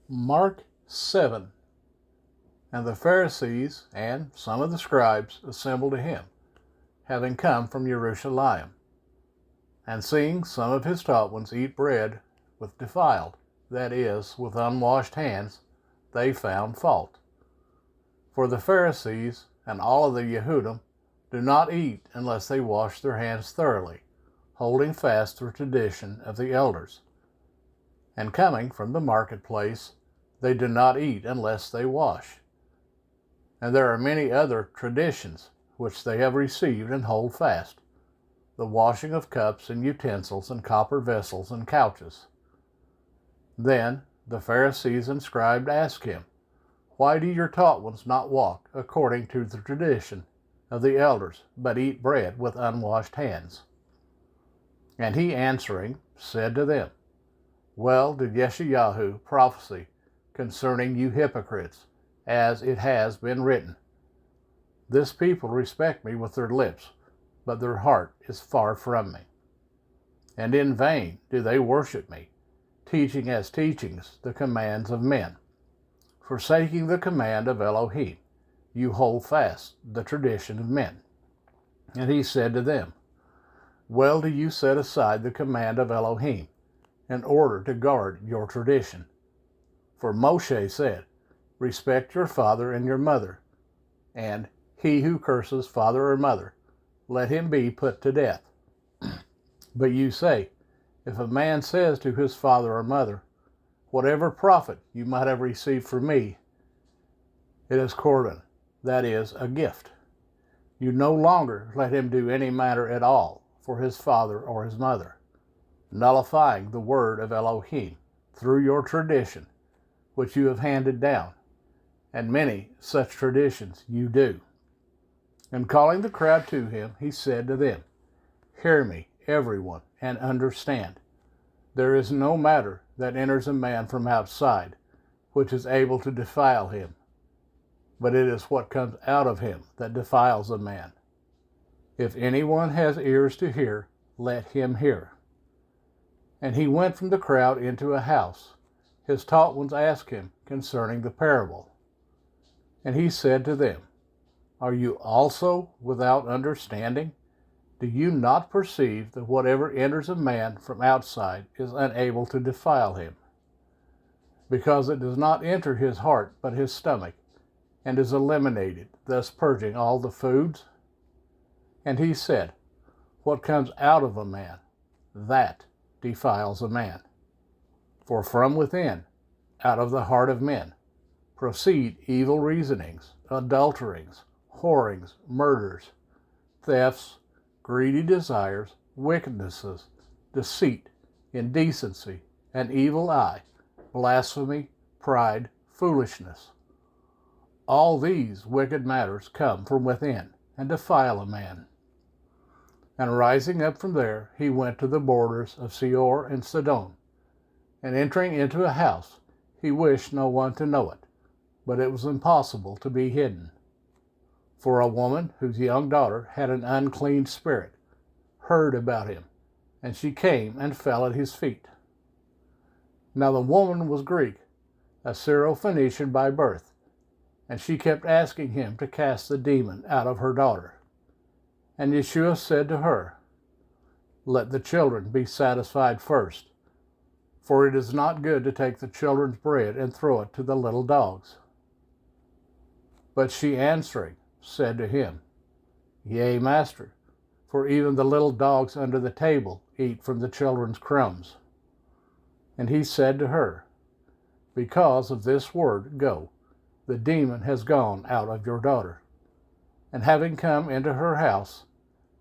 Mark 7. And the Pharisees and some of the scribes assembled to him, having come from Jerusalem. And seeing some of his taught ones eat bread with defiled, that is, with unwashed hands, they found fault. For the Pharisees and all of the Yehudim do not eat unless they wash their hands thoroughly, holding fast the tradition of the elders. And coming from the marketplace, they do not eat unless they wash. And there are many other traditions which they have received and hold fast, the washing of cups and utensils and copper vessels and couches. Then the Pharisees and scribes asked him, Why do your taught ones not walk according to the tradition of the elders, but eat bread with unwashed hands? And he answering said to them, Well did Yeshayahu prophesy concerning you hypocrites, as it has been written, This people respect me with their lips, but their heart is far from me. And in vain do they worship me, teaching as teachings the commands of men. Forsaking the command of Elohim, you hold fast the tradition of men. And he said to them, Well do you set aside the command of Elohim, in order to guard your tradition. For Moshe said, Respect your father and your mother, and he who curses father or mother, let him be put to death. But you say, If a man says to his father or mother, Whatever profit you might have received from me, it is korban, that is, a gift. You no longer let him do any matter at all for his father or his mother, nullifying the word of Elohim through your tradition, which you have handed down, and many such traditions you do. And calling the crowd to him, he said to them, Hear me, everyone, and understand. There is no matter that enters a man from outside, which is able to defile him, but it is what comes out of him that defiles a man. If anyone has ears to hear, let him hear. And he went from the crowd into a house. His taught ones asked him concerning the parable. And he said to them, Are you also without understanding? Do you not perceive that whatever enters a man from outside is unable to defile him? Because it does not enter his heart but his stomach, and is eliminated, thus purging all the foods? And he said, What comes out of a man, that defiles a man. For from within, out of the heart of men, proceed evil reasonings, adulterings, whorings, murders, thefts, greedy desires, wickednesses, deceit, indecency, an evil eye, blasphemy, pride, foolishness. All these wicked matters come from within and defile a man. And rising up from there, he went to the borders of Seir and Sidon. And entering into a house, he wished no one to know it, but it was impossible to be hidden. For a woman whose young daughter had an unclean spirit heard about him, and she came and fell at his feet. Now the woman was Greek, a Syrophoenician by birth, and she kept asking him to cast the demon out of her daughter. And Yeshua said to her, Let the children be satisfied first, for it is not good to take the children's bread and throw it to the little dogs. But she answering said to him, Yea, Master, for even the little dogs under the table eat from the children's crumbs. And he said to her, Because of this word, go, the demon has gone out of your daughter. And having come into her house,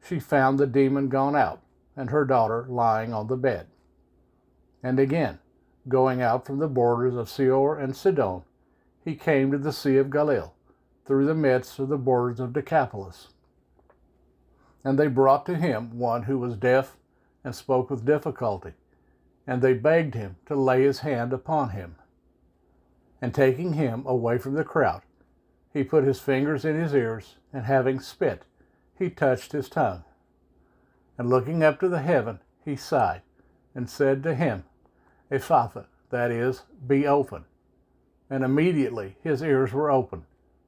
she found the demon gone out, and her daughter lying on the bed. And again, going out from the borders of Seir and Sidon, he came to the Sea of Galilee, through the midst of the borders of Decapolis. And they brought to him one who was deaf and spoke with difficulty, and they begged him to lay his hand upon him. And taking him away from the crowd, he put his fingers in his ears, and having spit, he touched his tongue. And looking up to the heaven, he sighed, and said to him, Ephphatha, that is, be open. And immediately his ears were opened,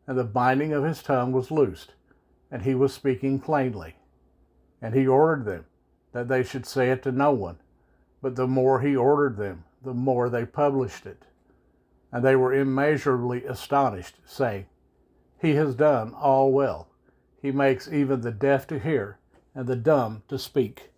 and the binding of his tongue was loosed, and he was speaking plainly. And he ordered them that they should say it to no one, but the more he ordered them, the more they published it. And they were immeasurably astonished, saying, He has done all well. He makes even the deaf to hear, and the dumb to speak.